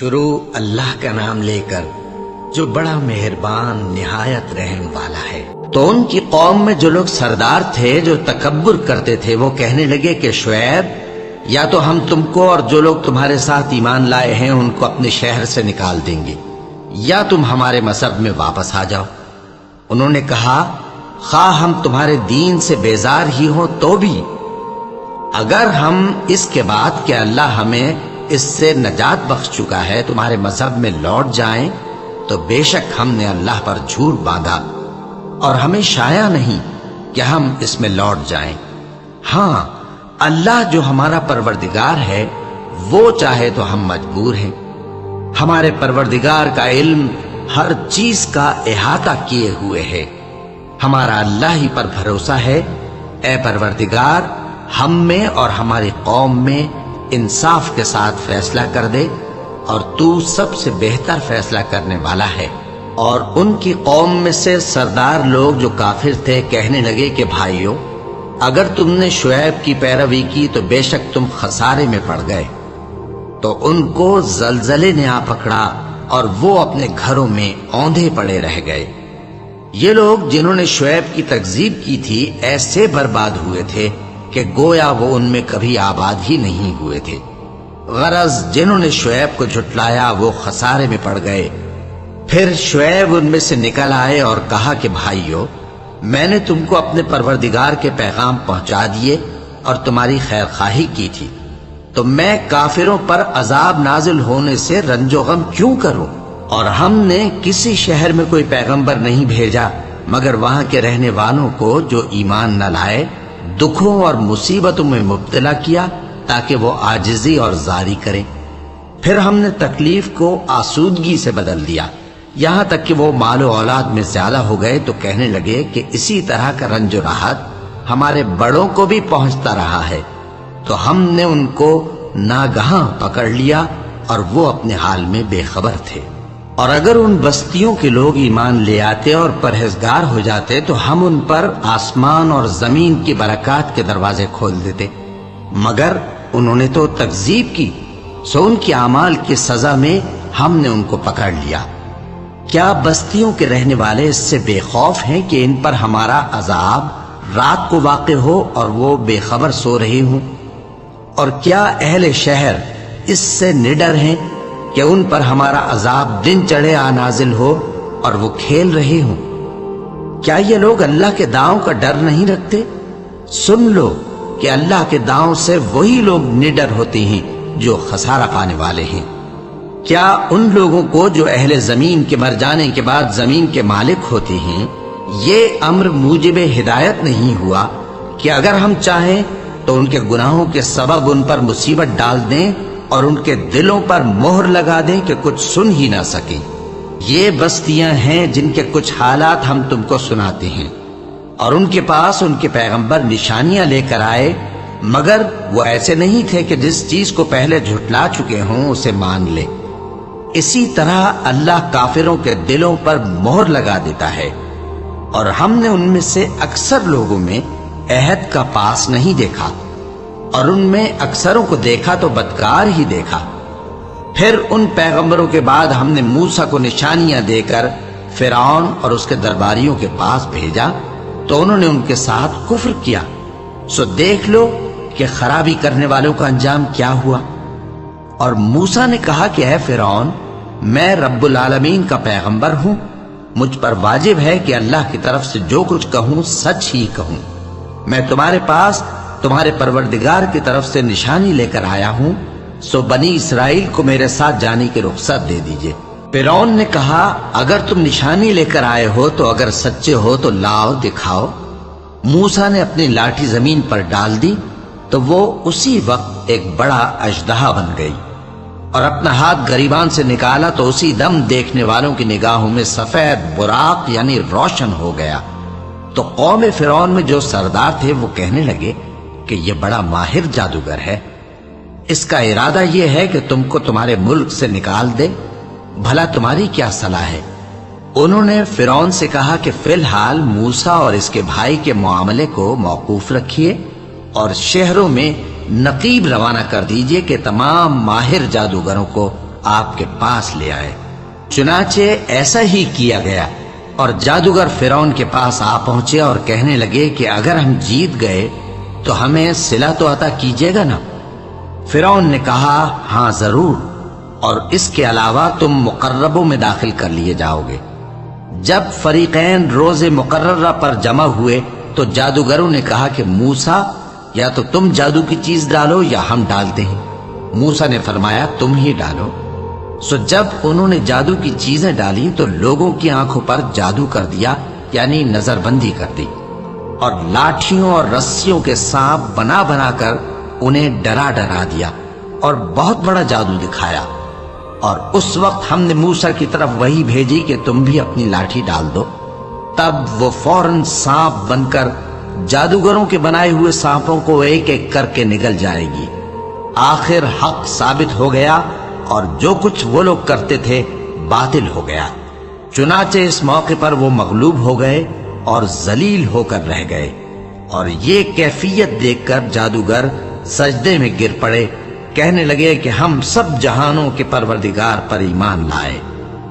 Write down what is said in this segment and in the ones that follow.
شروع اللہ کا نام لے کر جو بڑا مہربان نہایت رحم والا ہے۔ تو ان کی قوم میں جو لوگ سردار تھے جو تکبر کرتے تھے وہ کہنے لگے کہ شعیب یا تو ہم تم کو اور جو لوگ تمہارے ساتھ ایمان لائے ہیں ان کو اپنے شہر سے نکال دیں گے یا تم ہمارے مذہب میں واپس آ جاؤ۔ انہوں نے کہا خواہ ہم تمہارے دین سے بیزار ہی ہوں تو بھی اگر ہم اس کے بعد کہ اللہ ہمیں اس سے نجات بخش چکا ہے تمہارے مذہب میں لوٹ جائیں تو بے شک ہم نے اللہ پر جھوٹ باندھا اور ہمیں شایع نہیں کہ ہم اس میں لوٹ جائیں۔ ہاں اللہ جو ہمارا پروردگار ہے وہ چاہے تو ہم مجبور ہیں۔ ہمارے پروردگار کا علم ہر چیز کا احاطہ کیے ہوئے ہے۔ ہمارا اللہ ہی پر بھروسہ ہے۔ اے پروردگار ہم میں اور ہماری قوم میں انصاف کے ساتھ فیصلہ کر دے اور تو سب سے بہتر فیصلہ کرنے والا ہے۔ اور ان کی قوم میں سے سردار لوگ جو کافر تھے کہنے لگے کہ بھائیو اگر تم نے شعیب کی پیروی کی تو بے شک تم خسارے میں پڑ گئے۔ تو ان کو زلزلے نے آ پکڑا اور وہ اپنے گھروں میں اوندھے پڑے رہ گئے۔ یہ لوگ جنہوں نے شعیب کی تکذیب کی تھی ایسے برباد ہوئے تھے کہ گویا وہ ان میں کبھی آباد ہی نہیں ہوئے تھے۔ غرض جنہوں نے شعیب کو جھٹلایا وہ خسارے میں پڑ گئے۔ پھر شعیب ان میں سے نکل آئے اور کہا کہ بھائیو میں نے تم کو اپنے پروردگار کے پیغام پہنچا دیے اور تمہاری خیر خواہی کی تھی، تو میں کافروں پر عذاب نازل ہونے سے رنج و غم کیوں کروں؟ اور ہم نے کسی شہر میں کوئی پیغمبر نہیں بھیجا مگر وہاں کے رہنے والوں کو جو ایمان نہ لائے دکھوں اور مصیبتوں میں مبتلا کیا تاکہ وہ عاجزی اور زاری کریں۔ پھر ہم نے تکلیف کو آسودگی سے بدل دیا یہاں تک کہ وہ مال و اولاد میں زیادہ ہو گئے تو کہنے لگے کہ اسی طرح کا رنج و راحت ہمارے بڑوں کو بھی پہنچتا رہا ہے۔ تو ہم نے ان کو ناگہاں پکڑ لیا اور وہ اپنے حال میں بے خبر تھے۔ اور اگر ان بستیوں کے لوگ ایمان لے آتے اور پرہیزگار ہو جاتے تو ہم ان پر آسمان اور زمین کی برکات کے دروازے کھول دیتے، مگر انہوں نے تو تکذیب کی، سو ان کے اعمال کی سزا میں ہم نے ان کو پکڑ لیا۔ کیا بستیوں کے رہنے والے اس سے بے خوف ہیں کہ ان پر ہمارا عذاب رات کو واقع ہو اور وہ بے خبر سو رہے ہوں؟ اور کیا اہل شہر اس سے نڈر ہیں کہ ان پر ہمارا عذاب دن چڑھے آ نازل ہو اور وہ کھیل رہے ہوں؟ کیا یہ لوگ اللہ کے داؤں کا ڈر نہیں رکھتے؟ سن لو کہ اللہ کے داؤں سے وہی لوگ نڈر ہوتے ہیں جو خسارہ پانے والے ہیں۔ کیا ان لوگوں کو جو اہل زمین کے مر جانے کے بعد زمین کے مالک ہوتے ہیں یہ امر موجب ہدایت نہیں ہوا کہ اگر ہم چاہیں تو ان کے گناہوں کے سبب ان پر مصیبت ڈال دیں اور ان کے دلوں پر مہر لگا دیں کہ کچھ سن ہی نہ سکیں؟ یہ بستیاں ہیں جن کے کچھ حالات ہم تم کو سناتے ہیں، اور ان کے پاس ان کے پیغمبر نشانیاں لے کر آئے مگر وہ ایسے نہیں تھے کہ جس چیز کو پہلے جھٹلا چکے ہوں اسے مان لے۔ اسی طرح اللہ کافروں کے دلوں پر مہر لگا دیتا ہے، اور ہم نے ان میں سے اکثر لوگوں میں عہد کا پاس نہیں دیکھا اور ان میں اکثروں کو دیکھا تو بدکار ہی دیکھا۔ پھر ان پیغمبروں کے بعد ہم نے موسیٰ کو نشانیاں دے کر فرعون اور اس کے درباریوں کے پاس بھیجا تو انہوں نے ان کے ساتھ کفر کیا، سو دیکھ لو کہ خرابی کرنے والوں کا انجام کیا ہوا۔ اور موسیٰ نے کہا کہ اے فرعون میں رب العالمین کا پیغمبر ہوں، مجھ پر واجب ہے کہ اللہ کی طرف سے جو کچھ کہوں سچ ہی کہوں۔ میں تمہارے پاس تمہارے پروردگار کی طرف سے نشانی لے کر آیا ہوں، سو بنی اسرائیل کو میرے ساتھ جانے کی رخصت دے دیجئے۔ فرعون نے کہا اگر تم نشانی لے کر آئے ہو تو اگر سچے ہو تو لاؤ دکھاؤ۔ موسیٰ نے اپنی لاٹھی زمین پر ڈال دی تو وہ اسی وقت ایک بڑا اژدہا بن گئی، اور اپنا ہاتھ گریبان سے نکالا تو اسی دم دیکھنے والوں کی نگاہوں میں سفید براق یعنی روشن ہو گیا۔ تو قوم فرعون میں جو سردار تھے وہ کہنے لگے کہ یہ بڑا ماہر جادوگر ہے، اس کا ارادہ یہ ہے کہ تم کو تمہارے ملک سے نکال دے، بھلا تمہاری کیا صلاح ہے؟ انہوں نے فرعون سے کہا کہ فی الحال موسیٰ اور اس کے بھائی کے معاملے کو موقوف رکھیے اور شہروں میں نقیب روانہ کر دیجئے کہ تمام ماہر جادوگروں کو آپ کے پاس لے آئے۔ چنانچہ ایسا ہی کیا گیا، اور جادوگر فرعون کے پاس آ پہنچے اور کہنے لگے کہ اگر ہم جیت گئے تو ہمیں صلہ تو عطا کیجیے گا نا؟ فرعون نے کہا ہاں ضرور، اور اس کے علاوہ تم مقربوں میں داخل کر لیے جاؤ گے۔ جب فریقین روز مقررہ پر جمع ہوئے تو جادوگروں نے کہا کہ موسیٰ یا تو تم جادو کی چیز ڈالو یا ہم ڈالتے ہیں۔ موسیٰ نے فرمایا تم ہی ڈالو۔ سو جب انہوں نے جادو کی چیزیں ڈالی تو لوگوں کی آنکھوں پر جادو کر دیا، یعنی نظر بندی کر دی، اور لاٹھیوں اور رسیوں کے سانپ بنا بنا کر انہیں ڈرا ڈرا دیا اور بہت بڑا جادو دکھایا۔ اور اس وقت ہم نے موسیٰ کی طرف وحی بھیجی کہ تم بھی اپنی لاٹھی ڈال دو، تب وہ فوراً سانپ بن کر جادوگروں کے بنائے ہوئے سانپوں کو ایک ایک کر کے نگل جائے گی۔ آخر حق ثابت ہو گیا اور جو کچھ وہ لوگ کرتے تھے باطل ہو گیا۔ چنانچہ اس موقع پر وہ مغلوب ہو گئے اور ذلیل ہو کر رہ گئے، اور یہ کیفیت دیکھ کر جادوگر سجدے میں گر پڑے، کہنے لگے کہ ہم سب جہانوں کے پروردگار پر ایمان لائے،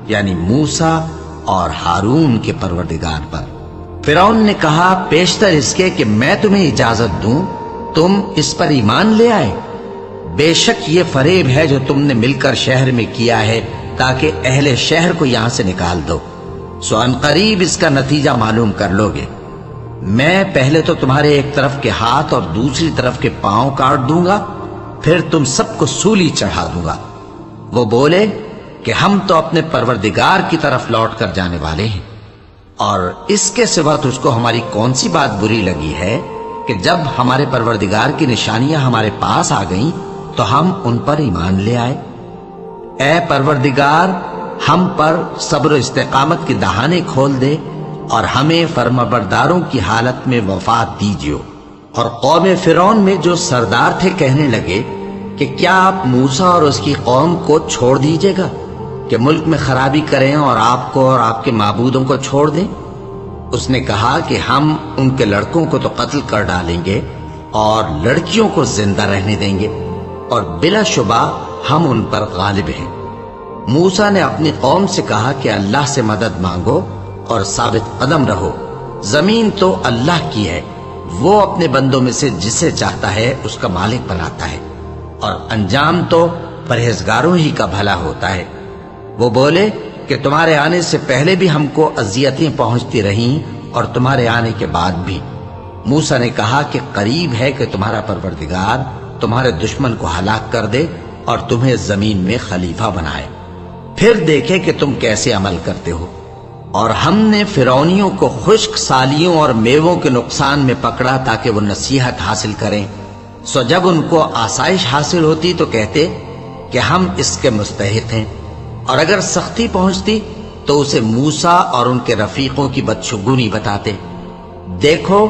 یعنی موسیٰ اور ہارون کے پروردگار پر۔ فرعون نے کہا پیشتر اس کے کہ میں تمہیں اجازت دوں تم اس پر ایمان لے آئے؟ بے شک یہ فریب ہے جو تم نے مل کر شہر میں کیا ہے تاکہ اہل شہر کو یہاں سے نکال دو، سو ان قریب اس کا نتیجہ معلوم کر لو گے۔ میں پہلے تو تمہارے ایک طرف کے ہاتھ اور دوسری طرف کے پاؤں کاٹ دوں گا، پھر تم سب کو سولی چڑھا دوں گا۔ وہ بولے کہ ہم تو اپنے پروردگار کی طرف لوٹ کر جانے والے ہیں، اور اس کے سوا تجھ کو ہماری کون سی بات بری لگی ہے کہ جب ہمارے پروردگار کی نشانیاں ہمارے پاس آ گئیں تو ہم ان پر ایمان لے آئے؟ اے پروردگار، ہم پر صبر و استقامت کی دہانے کھول دے اور ہمیں فرمانبرداروں کی حالت میں وفات دیجیو۔ اور قوم فرعون میں جو سردار تھے کہنے لگے کہ کیا آپ موسیٰ اور اس کی قوم کو چھوڑ دیجیے گا کہ ملک میں خرابی کریں اور آپ کو اور آپ کے معبودوں کو چھوڑ دیں؟ اس نے کہا کہ ہم ان کے لڑکوں کو تو قتل کر ڈالیں گے اور لڑکیوں کو زندہ رہنے دیں گے، اور بلا شبہ ہم ان پر غالب ہیں۔ موسیٰ نے اپنی قوم سے کہا کہ اللہ سے مدد مانگو اور ثابت قدم رہو، زمین تو اللہ کی ہے، وہ اپنے بندوں میں سے جسے چاہتا ہے اس کا مالک بناتا ہے، اور انجام تو پرہیزگاروں ہی کا بھلا ہوتا ہے۔ وہ بولے کہ تمہارے آنے سے پہلے بھی ہم کو اذیتیں پہنچتی رہیں اور تمہارے آنے کے بعد بھی۔ موسیٰ نے کہا کہ قریب ہے کہ تمہارا پروردگار تمہارے دشمن کو ہلاک کر دے اور تمہیں زمین میں خلیفہ بنائے، پھر دیکھے کہ تم کیسے عمل کرتے ہو۔ اور ہم نے فرعونیوں کو خشک سالیوں اور میووں کے نقصان میں پکڑا تاکہ وہ نصیحت حاصل کریں، سو جب ان کو آسائش حاصل ہوتی تو کہتے کہ ہم اس کے مستحق ہیں، اور اگر سختی پہنچتی تو اسے موسیٰ اور ان کے رفیقوں کی بدشگونی بتاتے۔ دیکھو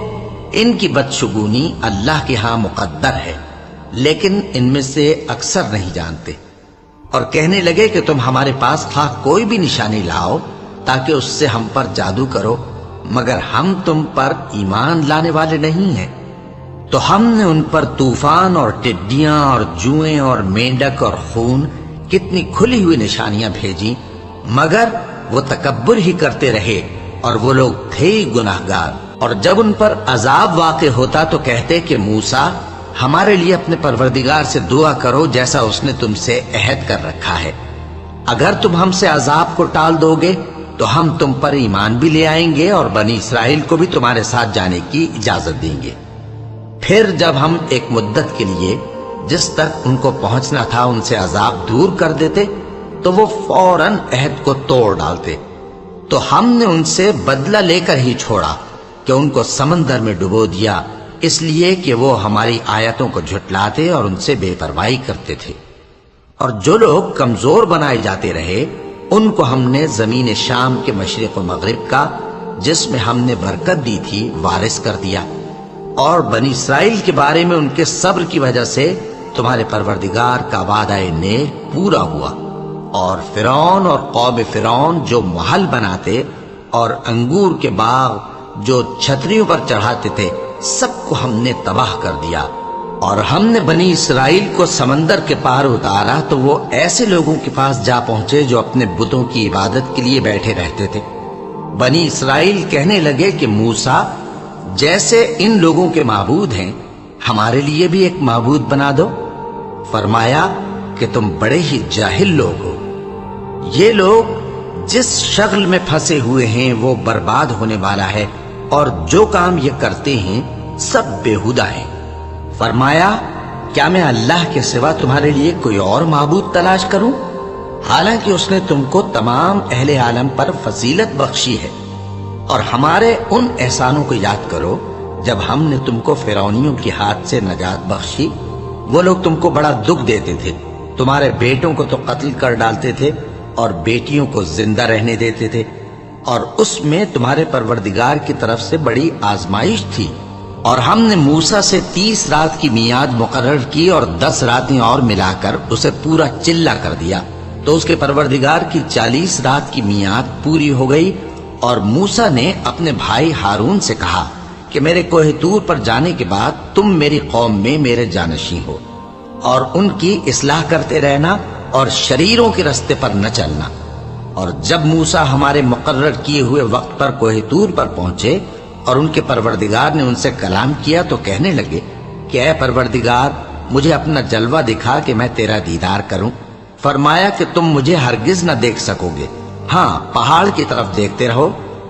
ان کی بدشگونی اللہ کے ہاں مقدر ہے، لیکن ان میں سے اکثر نہیں جانتے۔ اور کہنے لگے کہ تم ہمارے پاس خواہ کوئی بھی نشانی لاؤ تاکہ اس سے ہم پر جادو کرو، مگر ہم تم پر ایمان لانے والے نہیں ہیں۔ تو ہم نے ان پر طوفان اور ٹڈیاں اور جوئیں اور مینڈک اور خون کتنی کھلی ہوئی نشانیاں بھیجی، مگر وہ تکبر ہی کرتے رہے اور وہ لوگ تھے گناہگار۔ اور جب ان پر عذاب واقع ہوتا تو کہتے کہ موسیٰ ہمارے لیے اپنے پروردگار سے دعا کرو جیسا اس نے تم سے عہد کر رکھا ہے، اگر تم ہم سے عذاب کو ٹال دو گے تو ہم تم پر ایمان بھی لے آئیں گے اور بنی اسرائیل کو بھی تمہارے ساتھ جانے کی اجازت دیں گے۔ پھر جب ہم ایک مدت کے لیے جس تک ان کو پہنچنا تھا ان سے عذاب دور کر دیتے تو وہ فوراً عہد کو توڑ ڈالتے، تو ہم نے ان سے بدلہ لے کر ہی چھوڑا کہ ان کو سمندر میں ڈبو دیا، اس لیے کہ وہ ہماری آیتوں کو جھٹلاتے اور ان سے بے پرواہی کرتے تھے۔ اور جو لوگ کمزور بنائے جاتے رہے ان کو ہم نے زمین شام کے مشرق و مغرب کا جس میں ہم نے برکت دی تھی وارث کر دیا، اور بنی اسرائیل کے بارے میں ان کے صبر کی وجہ سے تمہارے پروردگار کا وعدہ نیک پورا ہوا۔ اور فرعون اور قوم فرعون جو محل بناتے اور انگور کے باغ جو چھتریوں پر چڑھاتے تھے سب کو ہم نے تباہ کر دیا، اور ہم نے بنی اسرائیل کو سمندر کے پار اتارا تو وہ ایسے لوگوں کے پاس جا پہنچے جو اپنے بتوں کی عبادت کے لیے بیٹھے رہتے تھے۔ بنی اسرائیل کہنے لگے کہ موسیٰ، جیسے ان لوگوں کے معبود ہیں ہمارے لیے بھی ایک معبود بنا دو۔ فرمایا کہ تم بڑے ہی جاہل لوگ ہو، یہ لوگ جس شغل میں پھنسے ہوئے ہیں وہ برباد ہونے والا ہے، اور جو کام یہ کرتے ہیں سب بےہودہ ہیں۔ فرمایا کیا میں اللہ کے سوا تمہارے لیے کوئی اور معبود تلاش کروں؟ حالانکہ اس نے تم کو تمام اہل عالم پر فضیلت بخشی ہے۔ اور ہمارے ان احسانوں کو یاد کرو جب ہم نے تم کو فرعونیوں کے ہاتھ سے نجات بخشی۔ وہ لوگ تم کو بڑا دکھ دیتے تھے، تمہارے بیٹوں کو تو قتل کر ڈالتے تھے اور بیٹیوں کو زندہ رہنے دیتے تھے، اور اس میں تمہارے پروردگار کی طرف سے بڑی آزمائش تھی۔ اور ہم نے موسیٰ سے 30 رات کی میعاد مقرر کی اور 10 راتیں اور ملا کر اسے پورا چلا کر دیا، تو اس کے پروردگار کی 40 رات کی میعاد پوری ہو گئی۔ اور موسیٰ نے اپنے بھائی ہارون سے کہا کہ میرے کوہ طور پر جانے کے بعد تم میری قوم میں میرے جانشین ہو، اور ان کی اصلاح کرتے رہنا اور شریروں کے رستے پر نہ چلنا۔ اور جب موسیٰ ہمارے مقرر کیے ہوئے وقت پر کوہ طور پر پہنچے اور ان کے پروردگار نے ان سے کلام کیا تو کہنے لگے کہ اے پروردگار، مجھے اپنا جلوہ دکھا کہ میں تیرا دیدار کروں۔ فرمایا کہ تم مجھے ہرگز نہ دیکھ سکو گے، ہاں پہاڑ کی طرف دیکھتے رہو،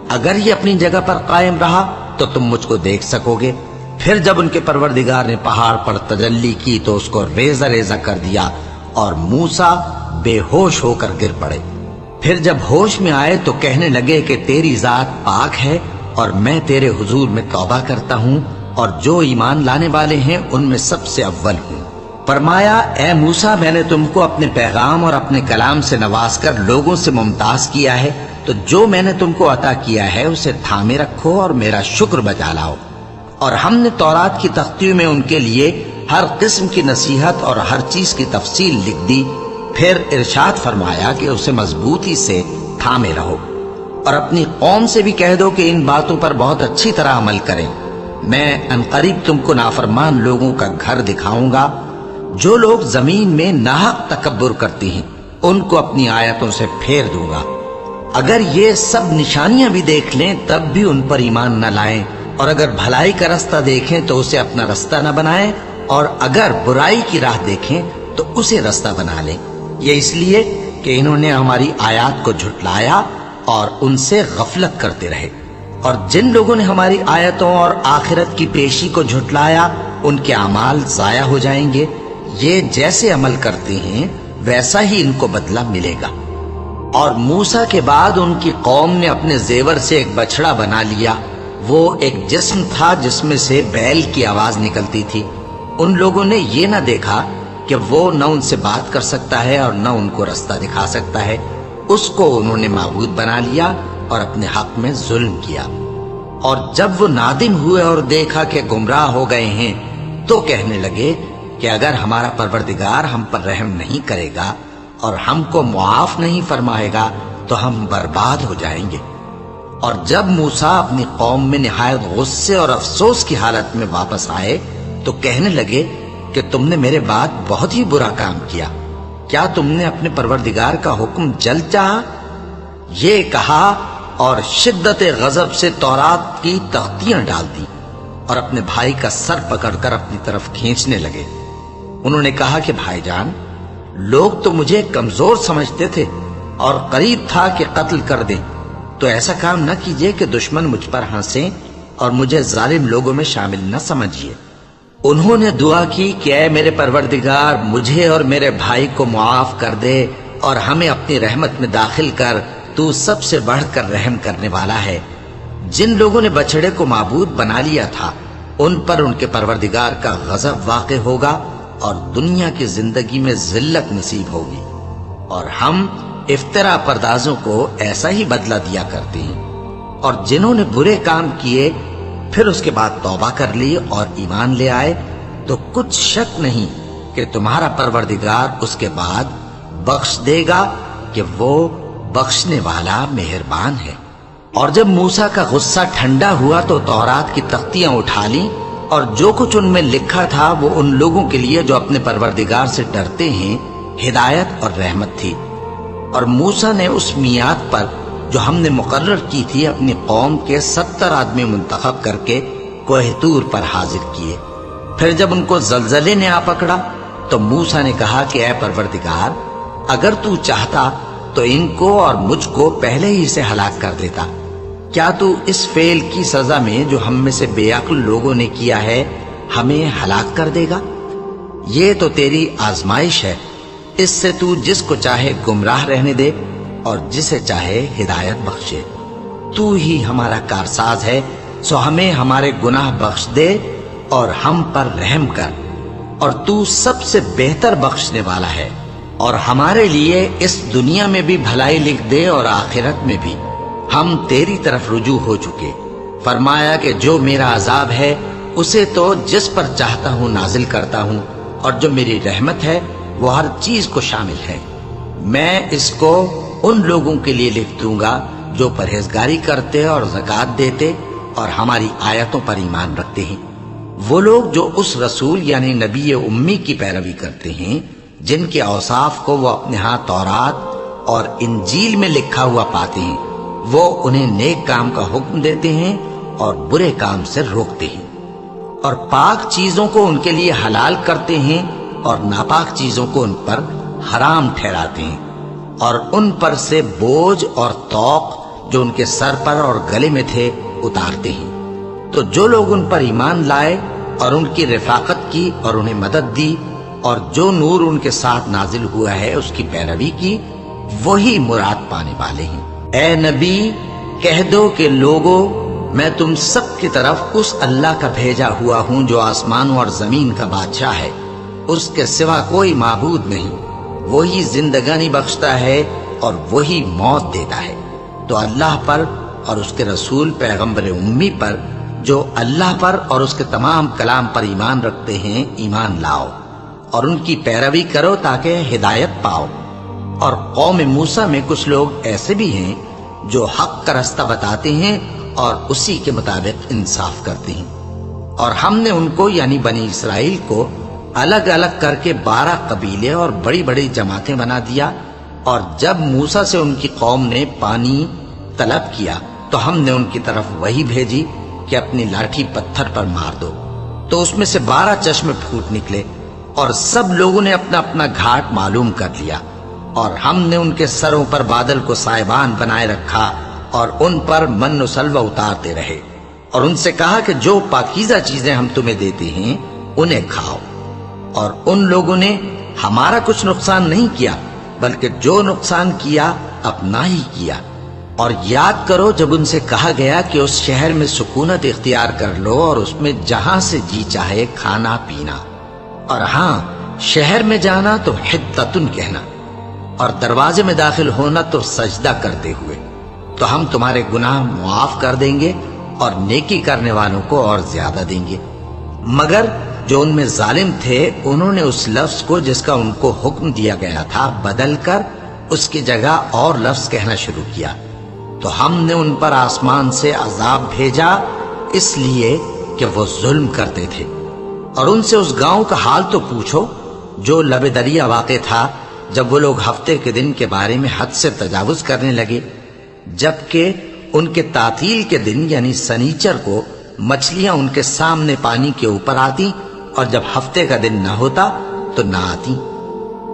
اگر یہ اپنی جگہ پر قائم رہا تو تم مجھ کو دیکھ سکو گے۔ پھر جب ان کے پروردگار نے پہاڑ پر تجلی کی تو اس کو ریزہ ریزہ کر دیا اور موسیٰ بے ہوش ہو کر گر پڑے۔ پھر جب ہوش میں آئے تو کہنے لگے کہ تیری ذات پاک ہے اور میں تیرے حضور میں توبہ کرتا ہوں، اور جو ایمان لانے والے ہیں ان میں سب سے اول ہوں۔ فرمایا اے موسیٰ، میں نے تم کو اپنے پیغام اور اپنے کلام سے نواز کر لوگوں سے ممتاز کیا ہے، تو جو میں نے تم کو عطا کیا ہے اسے تھامے رکھو اور میرا شکر بجا لاؤ۔ اور ہم نے تورات کی تختیوں میں ان کے لیے ہر قسم کی نصیحت اور ہر چیز کی تفصیل لکھ دی۔ پھر ارشاد فرمایا کہ اسے مضبوطی سے تھامے رہو، اور اپنی قوم سے بھی کہہ دو کہ ان باتوں پر بہت اچھی طرح عمل کریں۔ میں عنقریب تم کو نافرمان لوگوں کا گھر دکھاؤں گا، جو لوگ زمین میں ناحق تکبر کرتی ہیں ان کو اپنی آیتوں سے پھیر دوں گا۔ اگر یہ سب نشانیاں بھی دیکھ لیں تب بھی ان پر ایمان نہ لائیں، اور اگر بھلائی کا رستہ دیکھیں تو اسے اپنا رستہ نہ بنائیں، اور اگر برائی کی راہ دیکھیں تو اسے رستہ بنا لیں۔ یہ اس لیے کہ انہوں نے ہماری آیات کو جھٹلایا اور ان سے غفلت کرتے رہے۔ اور جن لوگوں نے ہماری آیتوں اور آخرت کی پیشی کو جھٹلایا ان کے اعمال ضائع ہو جائیں گے۔ یہ جیسے عمل کرتے ہیں ویسا ہی ان کو بدلہ ملے گا۔ اور موسیٰ کے بعد ان کی قوم نے اپنے زیور سے ایک بچڑا بنا لیا، وہ ایک جسم تھا جس میں سے بیل کی آواز نکلتی تھی۔ ان لوگوں نے یہ نہ دیکھا کہ وہ نہ ان سے بات کر سکتا ہے اور نہ ان کو رستہ دکھا سکتا ہے، اس کو انہوں نے معبود بنا لیا اور اپنے حق میں ظلم کیا۔ اور جب وہ نادم ہوئے اور دیکھا کہ گمراہ ہو گئے ہیں تو کہنے لگے کہ اگر ہمارا پروردگار ہم پر رحم نہیں کرے گا اور ہم کو معاف نہیں فرمائے گا تو ہم برباد ہو جائیں گے۔ اور جب موسیٰ اپنی قوم میں نہایت غصے اور افسوس کی حالت میں واپس آئے تو کہنے لگے کہ تم نے میرے بعد بہت ہی برا کام کیا، کیا تم نے اپنے پروردگار کا حکم جلد چاہا؟ یہ کہا اور شدت غضب سے تورات کی تختیاں ڈال دی اور اپنے بھائی کا سر پکڑ کر اپنی طرف کھینچنے لگے۔ انہوں نے کہا کہ بھائی جان، لوگ تو مجھے کمزور سمجھتے تھے اور قریب تھا کہ قتل کر دیں، تو ایسا کام نہ کیجیے کہ دشمن مجھ پر ہنسیں اور مجھے ظالم لوگوں میں شامل نہ سمجھیے۔ انہوں نے دعا کی کہ اے میرے پروردگار، مجھے اور میرے بھائی کو معاف کر دے اور ہمیں اپنی رحمت میں داخل کر، تو سب سے بڑھ کر رحم کرنے والا ہے۔ جن لوگوں نے بچڑے کو معبود بنا لیا تھا ان پر ان کے پروردگار کا غضب واقع ہوگا اور دنیا کی زندگی میں ذلت نصیب ہوگی، اور ہم افترا پردازوں کو ایسا ہی بدلہ دیا کرتے ہیں۔ اور جنہوں نے برے کام کیے پھر اس کے بعد توبہ کر لی اور ایمان لے آئے تو کچھ شک نہیں کہ تمہارا پروردگار اس کے بعد بخش دے گا کہ وہ بخشنے والا مہربان ہے۔ اور جب موسیٰ کا غصہ ٹھنڈا ہوا تو تورات کی تختیاں اٹھا لیں اور جو کچھ ان میں لکھا تھا وہ ان لوگوں کے لیے جو اپنے پروردگار سے ڈرتے ہیں ہدایت اور رحمت تھی۔ اور موسیٰ نے اس میعاد پر جو ہم نے مقرر کی تھی اپنی قوم کے 70 آدمی منتخب کر کے کوہ طور پر حاضر کیے۔ پھر جب ان کو زلزلے نے آ پکڑا تو موسیٰ نے کہا کہ اے پروردگار، اگر تو چاہتا تو ان کو اور مجھ کو پہلے ہی سے ہلاک کر دیتا۔ کیا تو اس فعل کی سزا میں جو ہم میں سے بے عقل لوگوں نے کیا ہے ہمیں ہلاک کر دے گا؟ یہ تو تیری آزمائش ہے، اس سے تو جس کو چاہے گمراہ رہنے دے اور جسے چاہے ہدایت بخشے۔ تو ہی ہمارا کارساز ہے، سو ہمیں ہمارے گناہ بخش دے اور ہم پر رحم کر، اور تو سب سے بہتر بخشنے والا ہے، اور ہمارے لیے اس دنیا میں بھی بھلائی لکھ دے اور آخرت میں بھی۔ ہم تیری طرف رجوع ہو چکے۔ فرمایا کہ جو میرا عذاب ہے اسے تو جس پر چاہتا ہوں نازل کرتا ہوں، اور جو میری رحمت ہے وہ ہر چیز کو شامل ہے۔ میں اس کو ان لوگوں کے لیے لکھ دوں گا جو پرہیزگاری کرتے اور زکوٰۃ دیتے اور ہماری آیتوں پر ایمان رکھتے ہیں، وہ لوگ جو اس رسول یعنی نبی امی کی پیروی کرتے ہیں جن کے اوصاف کو وہ اپنے ہاں تورات اور انجیل میں لکھا ہوا پاتے ہیں۔ وہ انہیں نیک کام کا حکم دیتے ہیں اور برے کام سے روکتے ہیں، اور پاک چیزوں کو ان کے لیے حلال کرتے ہیں اور ناپاک چیزوں کو ان پر حرام ٹھہراتے ہیں، اور ان پر سے بوجھ اور طوق جو ان کے سر پر اور گلے میں تھے اتارتے ہیں۔ تو جو لوگ ان پر ایمان لائے اور ان کی رفاقت کی اور انہیں مدد دی، اور جو نور ان کے ساتھ نازل ہوا ہے اس کی پیروی کی، وہی مراد پانے والے ہیں۔ اے نبی، کہہ دو کہ لوگو، میں تم سب کی طرف اس اللہ کا بھیجا ہوا ہوں جو آسمانوں اور زمین کا بادشاہ ہے، اس کے سوا کوئی معبود نہیں۔ وہی زندگانی بخشتا ہے اور وہی موت دیتا ہے۔ تو اللہ پر اور اس کے رسول پیغمبر امی پر جو اللہ پر اور اس کے تمام کلام پر ایمان رکھتے ہیں ایمان لاؤ، اور ان کی پیروی کرو تاکہ ہدایت پاؤ۔ اور قوم موسیٰ میں کچھ لوگ ایسے بھی ہیں جو حق کا رستہ بتاتے ہیں اور اسی کے مطابق انصاف کرتے ہیں۔ اور ہم نے ان کو یعنی بنی اسرائیل کو الگ الگ کر کے 12 قبیلے اور بڑی بڑی جماعتیں بنا دیا، اور جب موسیٰ سے ان کی قوم نے پانی طلب کیا تو ہم نے ان کی طرف وہی بھیجی کہ اپنی لاٹھی پتھر پر مار دو، تو اس میں سے 12 چشمے پھوٹ نکلے، اور سب لوگوں نے اپنا اپنا گھاٹ معلوم کر لیا، اور ہم نے ان کے سروں پر بادل کو سائبان بنائے رکھا اور ان پر من و سلوہ اتارتے رہے، اور ان سے کہا کہ جو پاکیزہ چیزیں ہم تمہیں دیتے ہیں انہیں کھاؤ۔ اور ان لوگوں نے ہمارا کچھ نقصان نہیں کیا، بلکہ جو نقصان کیا اپنا ہی کیا۔ اور یاد کرو جب ان سے کہا گیا کہ اس شہر میں سکونت اختیار کر لو اور اس میں جہاں سے جی چاہے کھانا پینا، اور ہاں شہر میں جانا تو حطتن کہنا، اور دروازے میں داخل ہونا تو سجدہ کرتے ہوئے، تو ہم تمہارے گناہ معاف کر دیں گے اور نیکی کرنے والوں کو اور زیادہ دیں گے۔ مگر جو ان میں ظالم تھے انہوں نے اس لفظ کو جس کا ان کو حکم دیا گیا تھا بدل کر اس کی جگہ اور لفظ کہنا شروع کیا، تو ہم نے ان پر آسمان سے عذاب بھیجا اس لیے کہ وہ ظلم کرتے تھے۔ اور ان سے اس گاؤں کا حال تو پوچھو جو لب دریا واقع تھا، جب وہ لوگ ہفتے کے دن کے بارے میں حد سے تجاوز کرنے لگے، جبکہ ان کے تعطیل کے دن یعنی سنیچر کو مچھلیاں ان کے سامنے پانی کے اوپر آتی، اور جب ہفتے کا دن نہ ہوتا تو نہ آتی۔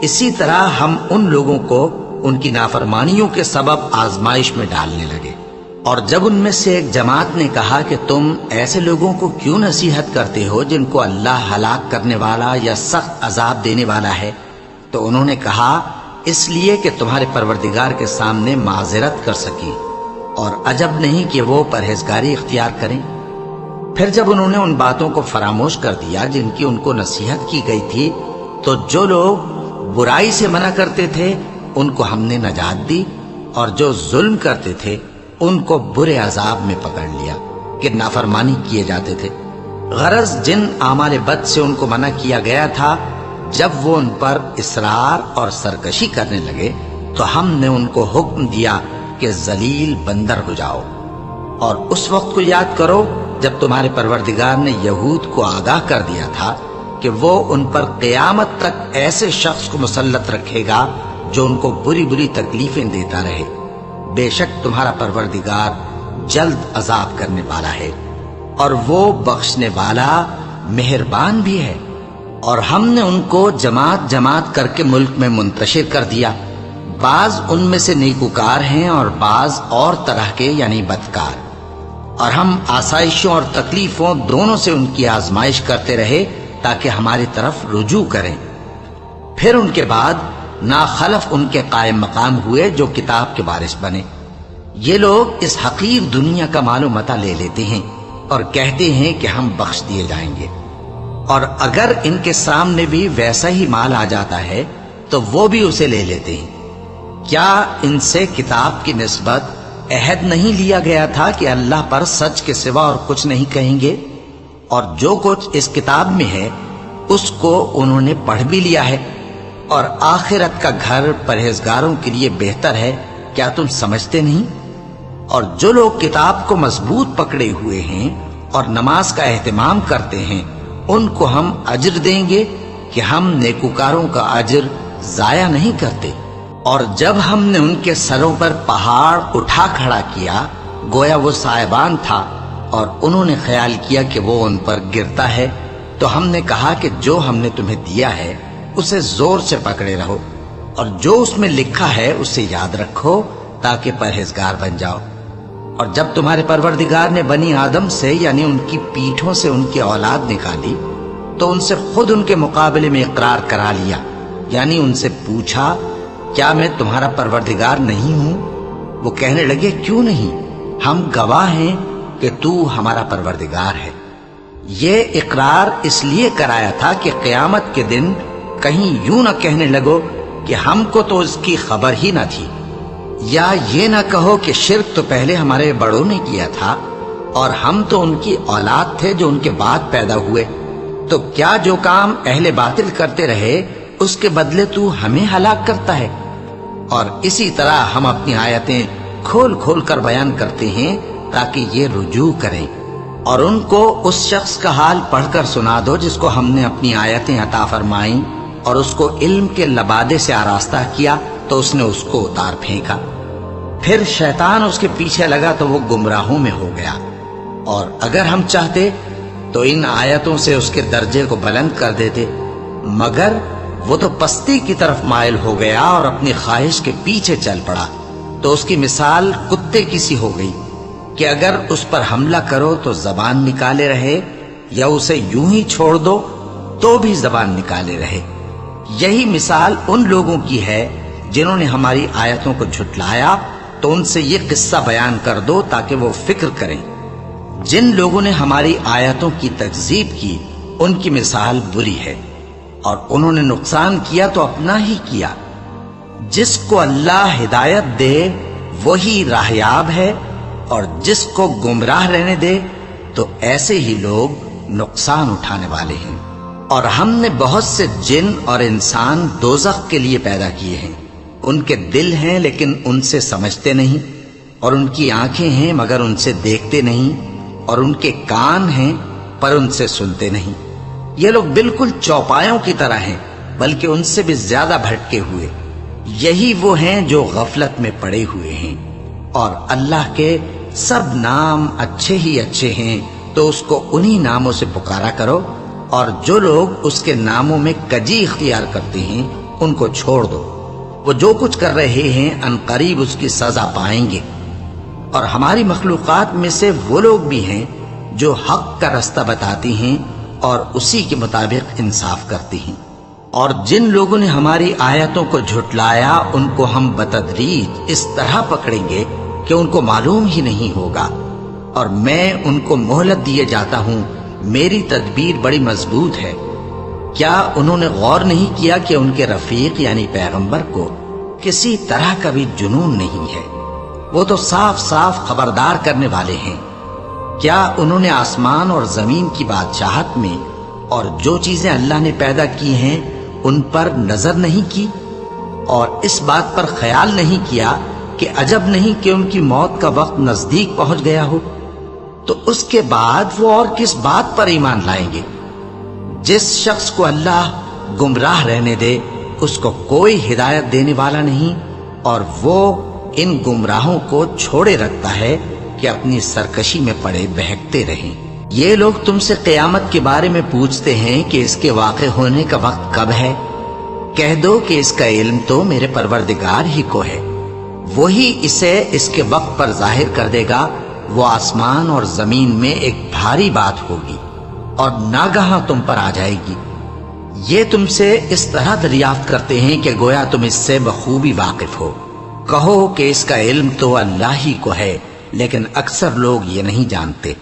اسی طرح ہم ان لوگوں کو ان کی نافرمانیوں کے سبب آزمائش میں ڈالنے لگے۔ اور جب ان میں سے ایک جماعت نے کہا کہ تم ایسے لوگوں کو کیوں نصیحت کرتے ہو جن کو اللہ ہلاک کرنے والا یا سخت عذاب دینے والا ہے، تو انہوں نے کہا اس لیے کہ تمہارے پروردگار کے سامنے معذرت کر سکیں، اور عجب نہیں کہ وہ پرہیزگاری اختیار کریں۔ پھر جب انہوں نے ان باتوں کو فراموش کر دیا جن کی ان کو نصیحت کی گئی تھی، تو جو لوگ برائی سے منع کرتے تھے ان کو ہم نے نجات دی، اور جو ظلم کرتے تھے ان کو برے عذاب میں پکڑ لیا کہ نافرمانی کیے جاتے تھے۔ غرض جن اعمال بد سے ان کو منع کیا گیا تھا، جب وہ ان پر اصرار اور سرکشی کرنے لگے تو ہم نے ان کو حکم دیا کہ ذلیل بندر ہو جاؤ۔ اور اس وقت کو یاد کرو جب تمہارے پروردگار نے یہود کو آگاہ کر دیا تھا کہ وہ ان پر قیامت تک ایسے شخص کو مسلط رکھے گا جو ان کو بری بری تکلیفیں دیتا رہے، بے شک تمہارا پروردگار جلد عذاب کرنے والا ہے اور وہ بخشنے والا مہربان بھی ہے۔ اور ہم نے ان کو جماعت جماعت کر کے ملک میں منتشر کر دیا، بعض ان میں سے نیکوکار ہیں اور بعض اور طرح کے یعنی بدکار، اور ہم آسائشوں اور تکلیفوں دونوں سے ان کی آزمائش کرتے رہے تاکہ ہماری طرف رجوع کریں۔ پھر ان کے بعد ناخلف ان کے قائم مقام ہوئے جو کتاب کے وارث بنے۔ یہ لوگ اس حقیر دنیا کا مال و متاع لے لیتے ہیں اور کہتے ہیں کہ ہم بخش دیے جائیں گے، اور اگر ان کے سامنے بھی ویسا ہی مال آ جاتا ہے تو وہ بھی اسے لے لیتے ہیں۔ کیا ان سے کتاب کی نسبت عہد نہیں لیا گیا تھا کہ اللہ پر سچ کے سوا اور کچھ نہیں کہیں گے؟ اور جو کچھ اس کتاب میں ہے اس کو انہوں نے پڑھ بھی لیا ہے، اور آخرت کا گھر پرہیزگاروں کے لیے بہتر ہے، کیا تم سمجھتے نہیں؟ اور جو لوگ کتاب کو مضبوط پکڑے ہوئے ہیں اور نماز کا اہتمام کرتے ہیں ان کو ہم اجر دیں گے کہ ہم نیکوکاروں کا اجر ضائع نہیں کرتے۔ اور جب ہم نے ان کے سروں پر پہاڑ اٹھا کھڑا کیا گویا وہ سائبان تھا، اور انہوں نے خیال کیا کہ وہ ان پر گرتا ہے، تو ہم نے کہا کہ جو ہم نے تمہیں دیا ہے اسے زور سے پکڑے رہو، اور جو اس میں لکھا ہے اسے یاد رکھو تاکہ پرہیزگار بن جاؤ۔ اور جب تمہارے پروردگار نے بنی آدم سے یعنی ان کی پیٹھوں سے ان کی اولاد نکالی تو ان سے خود ان کے مقابلے میں اقرار کرا لیا، یعنی ان سے پوچھا کیا میں تمہارا پروردگار نہیں ہوں؟ وہ کہنے لگے کیوں نہیں، ہم گواہ ہیں کہ تو ہمارا پروردگار ہے۔ یہ اقرار اس لیے کرایا تھا کہ قیامت کے دن کہیں یوں نہ کہنے لگو کہ ہم کو تو اس کی خبر ہی نہ تھی، یا یہ نہ کہو کہ شرک تو پہلے ہمارے بڑوں نے کیا تھا اور ہم تو ان کی اولاد تھے جو ان کے بعد پیدا ہوئے، تو کیا جو کام اہل باطل کرتے رہے اس کے بدلے تو ہمیں ہلاک کرتا ہے؟ اور اسی طرح ہم اپنی آیتیں کھول کھول کر بیان کرتے ہیں تاکہ یہ رجوع کریں۔ اور ان کو اس شخص کا حال پڑھ کر سنا دو جس کو ہم نے اپنی آیتیں عطا فرمائیں اور اس کو علم کے لبادے سے آراستہ کیا تو اس نے اس کو اتار پھینکا، پھر شیطان اس کے پیچھے لگا تو وہ گمراہوں میں ہو گیا۔ اور اگر ہم چاہتے تو ان آیتوں سے اس کے درجے کو بلند کر دیتے، مگر وہ تو پستی کی طرف مائل ہو گیا اور اپنی خواہش کے پیچھے چل پڑا، تو اس کی مثال کتے کی سی ہو گئی کہ اگر اس پر حملہ کرو تو زبان نکالے رہے، یا اسے یوں ہی چھوڑ دو تو بھی زبان نکالے رہے۔ یہی مثال ان لوگوں کی ہے جنہوں نے ہماری آیتوں کو جھٹلایا، تو ان سے یہ قصہ بیان کر دو تاکہ وہ فکر کریں۔ جن لوگوں نے ہماری آیتوں کی تکذیب کی ان کی مثال بری ہے، اور انہوں نے نقصان کیا تو اپنا ہی کیا۔ جس کو اللہ ہدایت دے وہی راہیاب ہے، اور جس کو گمراہ رہنے دے تو ایسے ہی لوگ نقصان اٹھانے والے ہیں۔ اور ہم نے بہت سے جن اور انسان دوزخ کے لیے پیدا کیے ہیں، ان کے دل ہیں لیکن ان سے سمجھتے نہیں، اور ان کی آنکھیں ہیں مگر ان سے دیکھتے نہیں، اور ان کے کان ہیں پر ان سے سنتے نہیں۔ یہ لوگ بالکل چوپایوں کی طرح ہیں بلکہ ان سے بھی زیادہ بھٹکے ہوئے۔ یہی وہ ہیں جو غفلت میں پڑے ہوئے ہیں۔ اور اللہ کے سب نام اچھے ہی اچھے ہیں تو اس کو انہی ناموں سے پکارا کرو، اور جو لوگ اس کے ناموں میں کجی اختیار کرتے ہیں ان کو چھوڑ دو، وہ جو کچھ کر رہے ہیں عنقریب اس کی سزا پائیں گے۔ اور ہماری مخلوقات میں سے وہ لوگ بھی ہیں جو حق کا رستہ بتاتی ہیں اور اسی کے مطابق انصاف کرتی ہیں، اور جن لوگوں نے ہماری آیتوں کو جھٹلایا ان کو ہم بتدریج اس طرح پکڑیں گے کہ ان کو معلوم ہی نہیں ہوگا، اور میں ان کو مہلت دیے جاتا ہوں، میری تدبیر بڑی مضبوط ہے۔ کیا انہوں نے غور نہیں کیا کہ ان کے رفیق یعنی پیغمبر کو کسی طرح کا بھی جنون نہیں ہے؟ وہ تو صاف صاف خبردار کرنے والے ہیں۔ کیا انہوں نے آسمان اور زمین کی بادشاہت میں اور جو چیزیں اللہ نے پیدا کی ہیں ان پر نظر نہیں کی، اور اس بات پر خیال نہیں کیا کہ عجب نہیں کہ ان کی موت کا وقت نزدیک پہنچ گیا ہو؟ تو اس کے بعد وہ اور کس بات پر ایمان لائیں گے؟ جس شخص کو اللہ گمراہ رہنے دے اس کو کوئی ہدایت دینے والا نہیں، اور وہ ان گمراہوں کو چھوڑے رکھتا ہے کہ اپنی سرکشی میں پڑے بہکتے رہیں۔ یہ لوگ تم سے قیامت کے بارے میں پوچھتے ہیں کہ اس کے واقع ہونے کا وقت کب ہے؟ کہہ دو کہ اس کا علم تو میرے پروردگار ہی کو ہے، وہی اسے اس کے وقت پر ظاہر کر دے گا۔ وہ آسمان اور زمین میں ایک بھاری بات ہوگی اور ناگہاں تم پر آ جائے گی۔ یہ تم سے اس طرح دریافت کرتے ہیں کہ گویا تم اس سے بخوبی واقف ہو۔ کہو کہ اس کا علم تو اللہ ہی کو ہے، لیکن اکثر لوگ یہ نہیں جانتے۔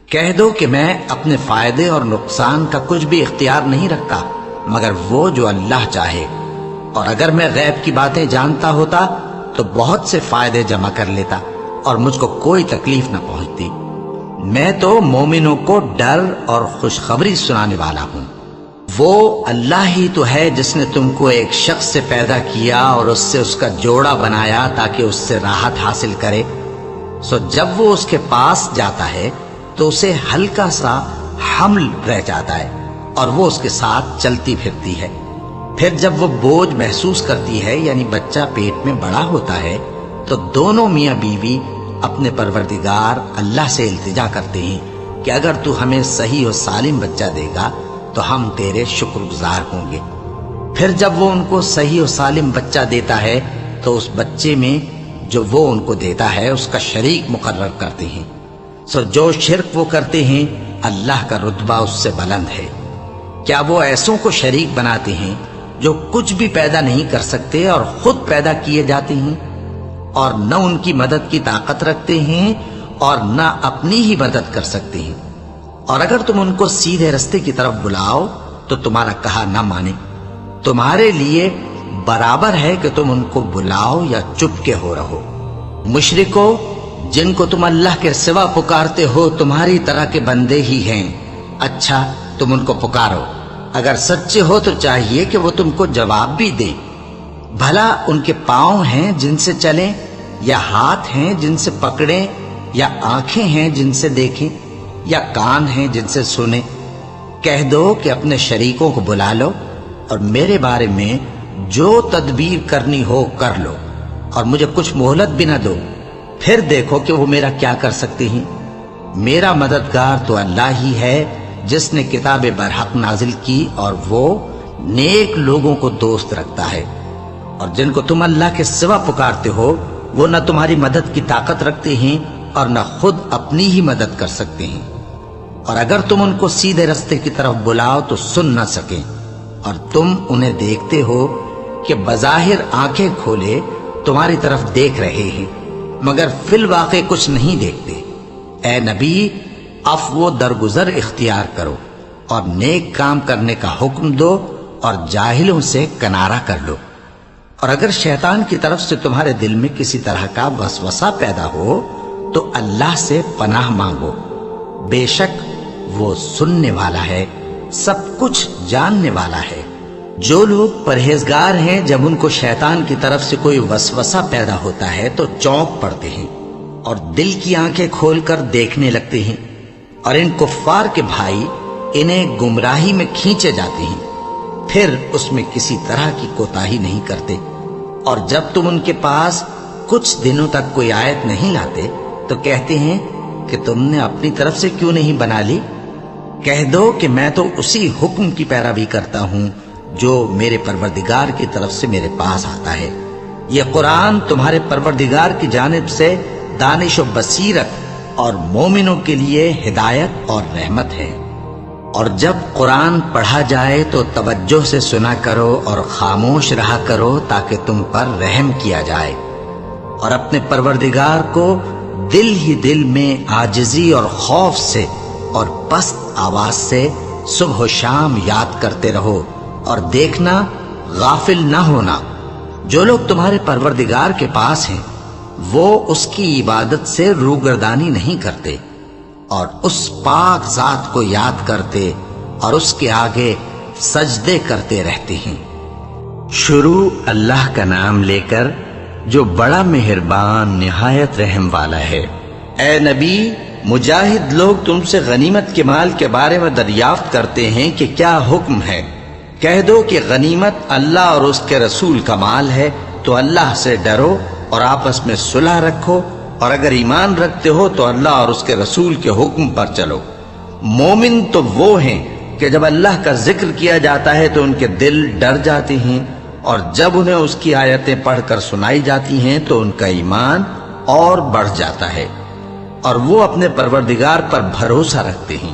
کہہ دو کہ میں اپنے فائدے اور نقصان کا کچھ بھی اختیار نہیں رکھتا مگر وہ جو اللہ چاہے، اور اگر میں غیب کی باتیں جانتا ہوتا تو بہت سے فائدے جمع کر لیتا اور مجھ کو کوئی تکلیف نہ پہنچتی۔ میں تو مومنوں کو ڈر اور خوشخبری سنانے والا ہوں۔ وہ اللہ ہی تو ہے جس نے تم کو ایک شخص سے پیدا کیا اور اس سے اس کا جوڑا بنایا تاکہ اس سے راحت حاصل کرے۔ سو جب وہ اس کے پاس جاتا ہے تو اسے ہلکا سا حمل رہ جاتا ہے اور وہ اس کے ساتھ چلتی پھرتی ہے۔ پھر جب وہ بوجھ محسوس کرتی ہے یعنی بچہ پیٹ میں بڑا ہوتا ہے تو دونوں میاں بیوی اپنے پروردگار اللہ سے التجا کرتے ہیں کہ اگر تو ہمیں صحیح و سالم بچہ دے گا تو ہم تیرے شکر گزار ہوں گے۔ پھر جب وہ ان کو صحیح و سالم بچہ دیتا ہے تو اس بچے میں جو وہ ان کو دیتا ہے اس کا شریک مقرر کرتے ہیں۔ سو جو شرک وہ کرتے ہیں اللہ کا رتبہ اس سے بلند ہے۔ کیا وہ ایسوں کو شریک بناتے ہیں جو کچھ بھی پیدا نہیں کر سکتے اور خود پیدا کیے جاتے ہیں، اور نہ ان کی مدد کی طاقت رکھتے ہیں اور نہ اپنی ہی مدد کر سکتے ہیں؟ اور اگر تم ان کو سیدھے رستے کی طرف بلاؤ تو تمہارا کہا نہ مانے، تمہارے لیے برابر ہے کہ تم ان کو بلاؤ یا چپ کے ہو رہو۔ مشرکو، جن کو تم اللہ کے سوا پکارتے ہو تمہاری طرح کے بندے ہی ہیں۔ اچھا، تم ان کو پکارو، اگر سچے ہو تو چاہیے کہ وہ تم کو جواب بھی دیں۔ بھلا ان کے پاؤں ہیں جن سے چلیں، یا ہاتھ ہیں جن سے پکڑیں، یا آنکھیں ہیں جن سے دیکھیں، یا کان ہیں جن سے سنیں؟ کہہ دو کہ اپنے شریکوں کو بلا لو اور میرے بارے میں جو تدبیر کرنی ہو کر لو، اور مجھے کچھ مہلت بھی نہ دو، پھر دیکھو کہ وہ میرا کیا کر سکتے ہیں۔ میرا مددگار تو اللہ ہی ہے جس نے کتاب برحق نازل کی، اور وہ نیک لوگوں کو دوست رکھتا ہے۔ اور جن کو تم اللہ کے سوا پکارتے ہو وہ نہ تمہاری مدد کی طاقت رکھتے ہیں اور نہ خود اپنی ہی مدد کر سکتے ہیں، اور اگر تم ان کو سیدھے رستے کی طرف بلاؤ تو سن نہ سکیں، اور تم انہیں دیکھتے ہو کہ بظاہر آنکھیں کھولے تمہاری طرف دیکھ رہے ہیں مگر فی الواقع کچھ نہیں دیکھتے۔ اے نبی، عفو درگزر اختیار کرو اور نیک کام کرنے کا حکم دو اور جاہلوں سے کنارہ کر لو۔ اور اگر شیطان کی طرف سے تمہارے دل میں کسی طرح کا وسوسہ پیدا ہو تو اللہ سے پناہ مانگو، بے شک وہ سننے والا ہے، سب کچھ جاننے والا ہے۔ جو لوگ پرہیزگار ہیں جب ان کو شیطان کی طرف سے کوئی وسوسہ پیدا ہوتا ہے تو چونک پڑتے ہیں اور دل کی آنکھیں کھول کر دیکھنے لگتے ہیں، اور ان کفار کے بھائی انہیں گمراہی میں کھینچے جاتے ہیں، پھر اس میں کسی طرح کی کوتاہی نہیں کرتے۔ اور جب تم ان کے پاس کچھ دنوں تک کوئی آیت نہیں لاتے تو کہتے ہیں کہ تم نے اپنی طرف سے کیوں نہیں بنا لی؟ کہہ دو کہ میں تو اسی حکم کی پیروی کرتا ہوں جو میرے پروردگار کی طرف سے میرے پاس آتا ہے۔ یہ قرآن تمہارے پروردگار کی جانب سے دانش و بصیرت اور مومنوں کے لیے ہدایت اور رحمت ہے۔ اور جب قرآن پڑھا جائے تو توجہ سے سنا کرو اور خاموش رہا کرو تاکہ تم پر رحم کیا جائے، اور اپنے پروردگار کو دل ہی دل میں عاجزی اور خوف سے اور پست آواز سے صبح و شام یاد کرتے رہو، اور دیکھنا غافل نہ ہونا۔ جو لوگ تمہارے پروردگار کے پاس ہیں وہ اس کی عبادت سے روگردانی نہیں کرتے اور اس پاک ذات کو یاد کرتے اور اس کے آگے سجدے کرتے رہتے ہیں۔ شروع اللہ کا نام لے کر جو بڑا مہربان نہایت رحم والا ہے۔ اے نبی، مجاہد لوگ تم سے غنیمت کے مال کے بارے میں دریافت کرتے ہیں کہ کیا حکم ہے۔ کہہ دو کہ غنیمت اللہ اور اس کے رسول کا مال ہے، تو اللہ سے ڈرو اور آپس میں صلح رکھو، اور اگر ایمان رکھتے ہو تو اللہ اور اس کے رسول کے حکم پر چلو۔ مومن تو وہ ہیں کہ جب اللہ کا ذکر کیا جاتا ہے تو ان کے دل ڈر جاتے ہیں، اور جب انہیں اس کی آیتیں پڑھ کر سنائی جاتی ہیں تو ان کا ایمان اور بڑھ جاتا ہے، اور وہ اپنے پروردگار پر بھروسہ رکھتے ہیں،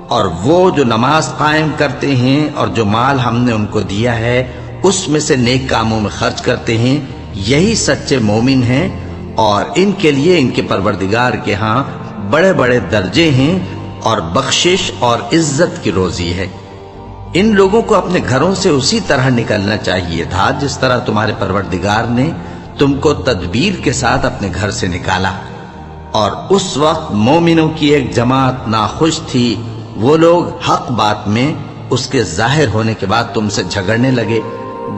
اور وہ جو نماز قائم کرتے ہیں اور جو مال ہم نے ان کو دیا ہے اس میں سے نیک کاموں میں خرچ کرتے ہیں، یہی سچے مومن ہیں، اور ان کے لیے ان کے پروردگار کے ہاں بڑے بڑے درجے ہیں اور بخشش اور عزت کی روزی ہے۔ ان لوگوں کو اپنے گھروں سے اسی طرح نکلنا چاہیے تھا جس طرح تمہارے پروردگار نے تم کو تدبیر کے ساتھ اپنے گھر سے نکالا۔ اور اس وقت مومنوں کی ایک جماعت ناخوش تھی، وہ لوگ حق بات میں اس کے ظاہر ہونے کے بعد تم سے جھگڑنے لگے،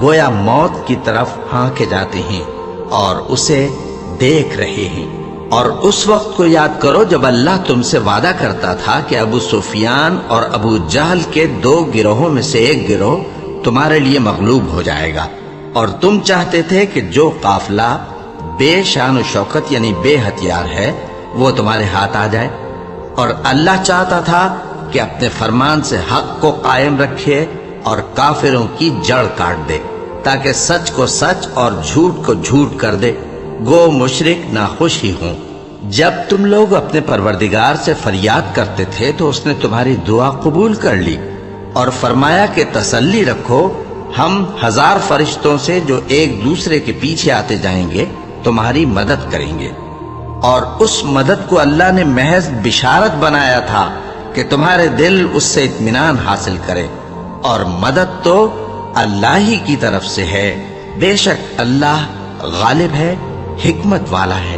گویا موت کی طرف ہانکے جاتے ہیں اور اسے دیکھ رہے ہیں۔ اور اس وقت کو یاد کرو جب اللہ تم سے وعدہ کرتا تھا کہ ابو سفیان اور ابو جہل کے 2 گروہوں میں سے ایک گروہ تمہارے لیے مغلوب ہو جائے گا، اور تم چاہتے تھے کہ جو قافلہ بے شان و شوکت یعنی بے ہتھیار ہے وہ تمہارے ہاتھ آ جائے، اور اللہ چاہتا تھا کہ اپنے فرمان سے حق کو قائم رکھے اور کافروں کی جڑ کاٹ دے، تاکہ سچ کو سچ اور جھوٹ کو جھوٹ کر دے، گو مشرک ناخوش ہی ہوں۔ جب تم لوگ اپنے پروردگار سے فریاد کرتے تھے تو اس نے تمہاری دعا قبول کر لی اور فرمایا کہ تسلی رکھو، ہم 1000 فرشتوں سے جو ایک دوسرے کے پیچھے آتے جائیں گے تمہاری مدد کریں گے۔ اور اس مدد کو اللہ نے محض بشارت بنایا تھا کہ تمہارے دل اس سے اطمینان حاصل کرے، اور مدد تو اللہ ہی کی طرف سے ہے، بے شک اللہ غالب ہے، حکمت والا ہے۔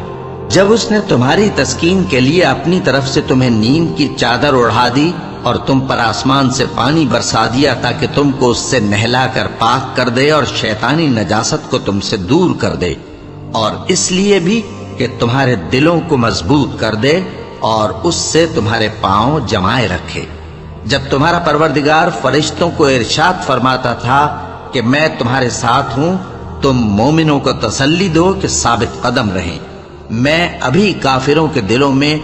جب اس نے تمہاری تسکین کے لیے اپنی طرف سے تمہیں نیند کی چادر اڑھا دی اور تم پر آسمان سے پانی برسا دیا تاکہ تم کو اس سے نہلا کر پاک کر دے اور شیطانی نجاست کو تم سے دور کر دے، اور اس لیے بھی کہ تمہارے دلوں کو مضبوط کر دے اور اس سے تمہارے پاؤں جمائے رکھے۔ جب تمہارا پروردگار فرشتوں کو ارشاد فرماتا تھا کہ میں تمہارے ساتھ ہوں، تم مومنوں کو تسلی دو کہ ثابت قدم رہیں، میں ابھی کافروں کے دلوں میں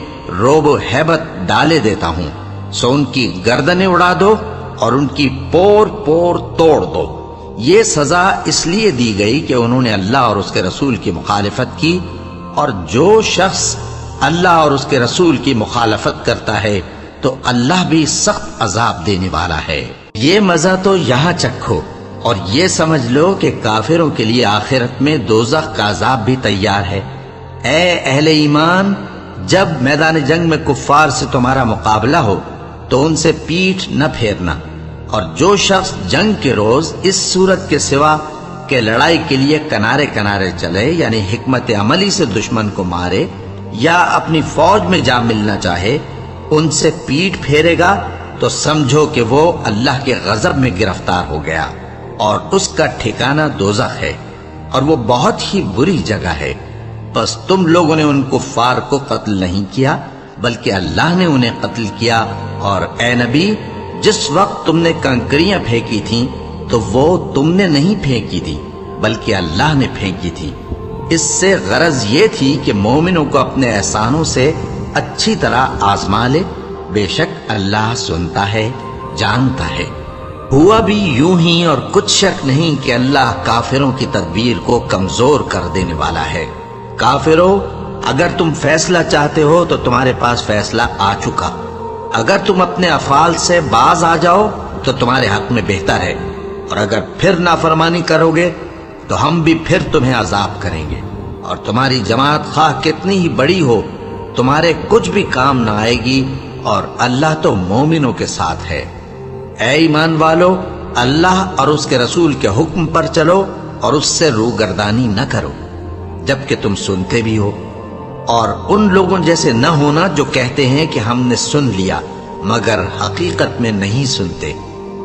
رعب و ہیبت ڈالے دیتا ہوں، سو ان کی گردنیں اڑا دو اور ان کی پور پور توڑ دو۔ یہ سزا اس لیے دی گئی کہ انہوں نے اللہ اور اس کے رسول کی مخالفت کی، اور جو شخص اللہ اور اس کے رسول کی مخالفت کرتا ہے تو اللہ بھی سخت عذاب دینے والا ہے۔ یہ مزہ تو یہاں چکھو، اور یہ سمجھ لو کہ کافروں کے لیے آخرت میں دوزخ کا عذاب بھی تیار ہے۔ اے اہل ایمان، جب میدان جنگ میں کفار سے تمہارا مقابلہ ہو تو ان سے پیٹھ نہ پھیرنا، اور جو شخص جنگ کے روز اس صورت کے سوا کہ لڑائی کے لیے کنارے کنارے چلے یعنی حکمت عملی سے دشمن کو مارے یا اپنی فوج میں جا ملنا چاہے، ان سے پیٹھ پھیرے گا تو سمجھو کہ وہ اللہ کے غضب میں گرفتار ہو گیا، اور اس کا ٹھکانہ دوزخ ہے، اور وہ بہت ہی بری جگہ ہے۔ بس تم لوگوں نے ان کفار کو قتل نہیں کیا بلکہ اللہ نے انہیں قتل کیا، اور اے نبی، جس وقت تم نے کنکریاں پھینکی تھیں تو وہ تم نے نہیں پھینکی تھی بلکہ اللہ نے پھینکی تھی۔ اس سے غرض یہ تھی کہ مومنوں کو اپنے احسانوں سے اچھی طرح آزما لے، بے شک اللہ سنتا ہے، جانتا ہے۔ ہوا بھی یوں ہی، اور کچھ شک نہیں کہ اللہ کافروں کی تدبیر کو کمزور کر دینے والا ہے۔ کافروں، اگر تم فیصلہ چاہتے ہو تو تمہارے پاس فیصلہ آ چکا، اگر تم اپنے افعال سے باز آ جاؤ تو تمہارے حق میں بہتر ہے، اور اگر پھر نافرمانی کرو گے تو ہم بھی پھر تمہیں عذاب کریں گے، اور تمہاری جماعت خواہ کتنی ہی بڑی ہو تمہارے کچھ بھی کام نہ آئے گی، اور اللہ تو مومنوں کے ساتھ ہے۔ اے ایمان والو، اللہ اور اس کے رسول کے حکم پر چلو اور اس سے روگردانی نہ کرو جبکہ تم سنتے بھی ہو، اور ان لوگوں جیسے نہ ہونا جو کہتے ہیں کہ ہم نے سن لیا مگر حقیقت میں نہیں سنتے۔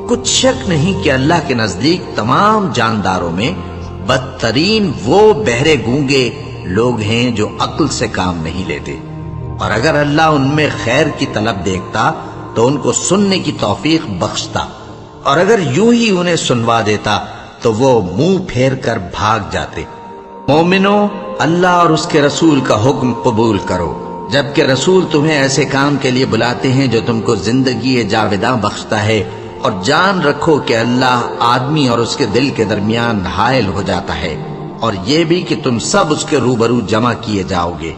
کچھ شک نہیں کہ اللہ کے نزدیک تمام جانداروں میں بدترین وہ بہرے گونگے لوگ ہیں جو عقل سے کام نہیں لیتے، اور اگر اللہ ان میں خیر کی طلب دیکھتا تو ان کو سننے کی توفیق بخشتا، اور اگر یوں ہی انہیں سنوا دیتا تو وہ منہ پھیر کر بھاگ جاتے۔ مومنو، اللہ اور اس کے رسول کا حکم قبول کرو، جبکہ رسول تمہیں ایسے کام کے لیے بلاتے ہیں جو تم کو زندگی جاوداں بخشتا ہے، اور جان رکھو کہ اللہ آدمی اور اس کے دل کے درمیان حائل ہو جاتا ہے، اور یہ بھی کہ تم سب اس کے روبرو جمع کیے جاؤ گے۔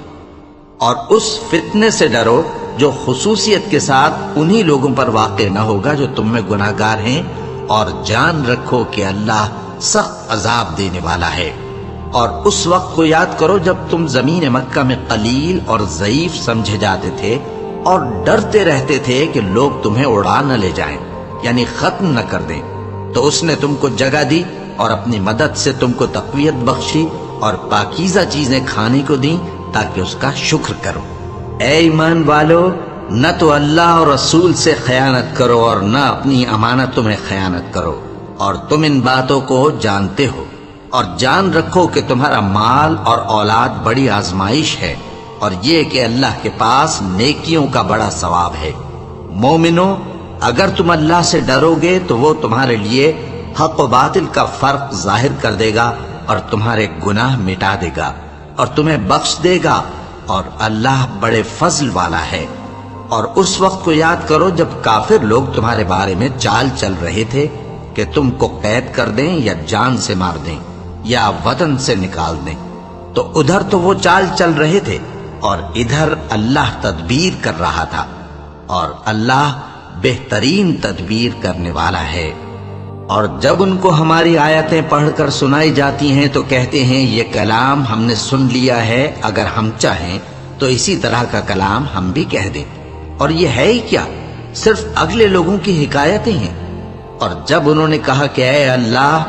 اور اس فتنے سے ڈرو جو خصوصیت کے ساتھ انہی لوگوں پر واقع نہ ہوگا جو تم میں گناہگار ہیں، اور جان رکھو کہ اللہ سخت عذاب دینے والا ہے۔ اور اس وقت کو یاد کرو جب تم زمین مکہ میں قلیل اور ضعیف سمجھے جاتے تھے اور ڈرتے رہتے تھے کہ لوگ تمہیں اڑا نہ لے جائیں، یعنی ختم نہ کر دیں، تو اس نے تم کو جگہ دی اور اپنی مدد سے تم کو تقویت بخشی اور پاکیزہ چیزیں کھانے کو دیں تاکہ اس کا شکر کرو۔ اے ایمان والو، نہ تو اللہ اور رسول سے خیانت کرو اور نہ اپنی امانتوں میں خیانت کرو، اور تم ان باتوں کو جانتے ہو، اور جان رکھو کہ تمہارا مال اور اولاد بڑی آزمائش ہے، اور یہ کہ اللہ کے پاس نیکیوں کا بڑا ثواب ہے۔ مومنو، اگر تم اللہ سے ڈرو گے تو وہ تمہارے لیے حق و باطل کا فرق ظاہر کر دے گا اور تمہارے گناہ مٹا دے گا اور تمہیں بخش دے گا، اور اللہ بڑے فضل والا ہے۔ اور اس وقت کو یاد کرو جب کافر لوگ تمہارے بارے میں چال چل رہے تھے کہ تم کو قید کر دیں یا جان سے مار دیں یا وطن سے نکال دیں، تو ادھر تو وہ چال چل رہے تھے اور ادھر اللہ تدبیر کر رہا تھا، اور اللہ بہترین تدبیر کرنے والا ہے۔ اور جب ان کو ہماری آیتیں پڑھ کر سنائی جاتی ہیں تو کہتے ہیں یہ کلام ہم نے سن لیا ہے، اگر ہم چاہیں تو اسی طرح کا کلام ہم بھی کہہ دیں، اور یہ ہے ہی کیا، صرف اگلے لوگوں کی حکایتیں ہیں۔ اور جب انہوں نے کہا کہ اے اللہ،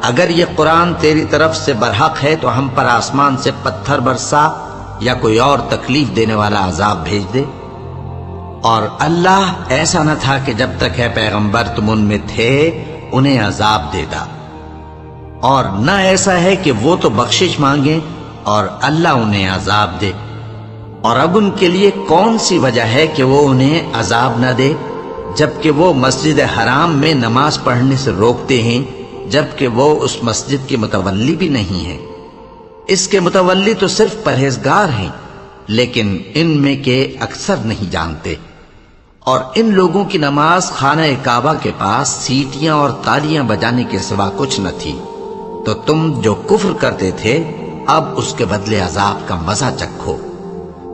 اگر یہ قرآن تیری طرف سے برحق ہے تو ہم پر آسمان سے پتھر برسا یا کوئی اور تکلیف دینے والا عذاب بھیج دے۔ اور اللہ ایسا نہ تھا کہ جب تک ہے پیغمبر تم ان میں تھے انہیں عذاب دیتا، اور نہ ایسا ہے کہ وہ تو بخشش مانگیں اور اللہ انہیں عذاب دے۔ اور اب ان کے لیے کون سی وجہ ہے کہ وہ انہیں عذاب نہ دے، جبکہ وہ مسجد حرام میں نماز پڑھنے سے روکتے ہیں، جبکہ وہ اس مسجد کے متولی بھی نہیں ہیں۔ اس کے متولی تو صرف پرہیزگار ہیں، لیکن ان میں کے اکثر نہیں جانتے۔ اور ان لوگوں کی نماز خانہ کعبہ کے پاس سیٹیاں اور تالیاں بجانے کے سوا کچھ نہ تھی، تو تم جو کفر کرتے تھے اب اس کے بدلے عذاب کا مزہ چکھو۔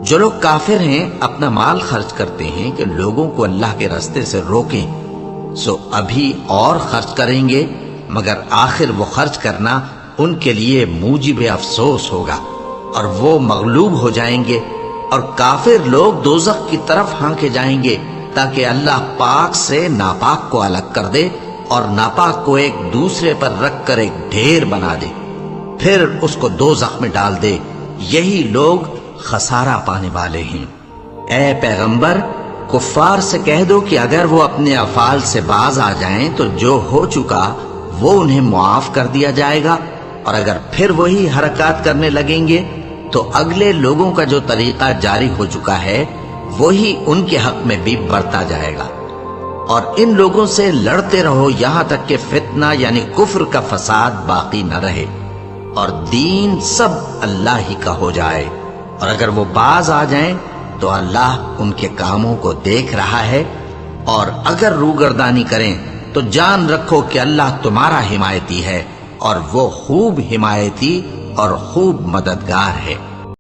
جو لوگ کافر ہیں اپنا مال خرچ کرتے ہیں کہ لوگوں کو اللہ کے راستے سے روکیں، سو ابھی اور خرچ کریں گے، مگر آخر وہ خرچ کرنا ان کے لیے موجب افسوس ہوگا، اور وہ مغلوب ہو جائیں گے، اور کافر لوگ دوزخ کی طرف ہانکے جائیں گے تاکہ اللہ پاک سے ناپاک کو الگ کر دے اور ناپاک کو ایک دوسرے پر رکھ کر ایک ڈھیر بنا دے، پھر اس کو دوزخ میں ڈال دے۔ یہی لوگ خسارہ پانے والے ہیں۔ اے پیغمبر، کفار سے کہہ دو کہ اگر وہ اپنے افعال سے باز آ جائیں تو جو ہو چکا وہ انہیں معاف کر دیا جائے گا، اور اگر پھر وہی حرکات کرنے لگیں گے تو اگلے لوگوں کا جو طریقہ جاری ہو چکا ہے وہی ان کے حق میں بھی برتا جائے گا۔ اور ان لوگوں سے لڑتے رہو یہاں تک کہ فتنہ یعنی کفر کا فساد باقی نہ رہے اور دین سب اللہ ہی کا ہو جائے، اور اگر وہ باز آ جائیں تو اللہ ان کے کاموں کو دیکھ رہا ہے، اور اگر روگردانی کریں تو جان رکھو کہ اللہ تمہارا حمایتی ہے، اور وہ خوب حمایتی اور خوب مددگار ہے۔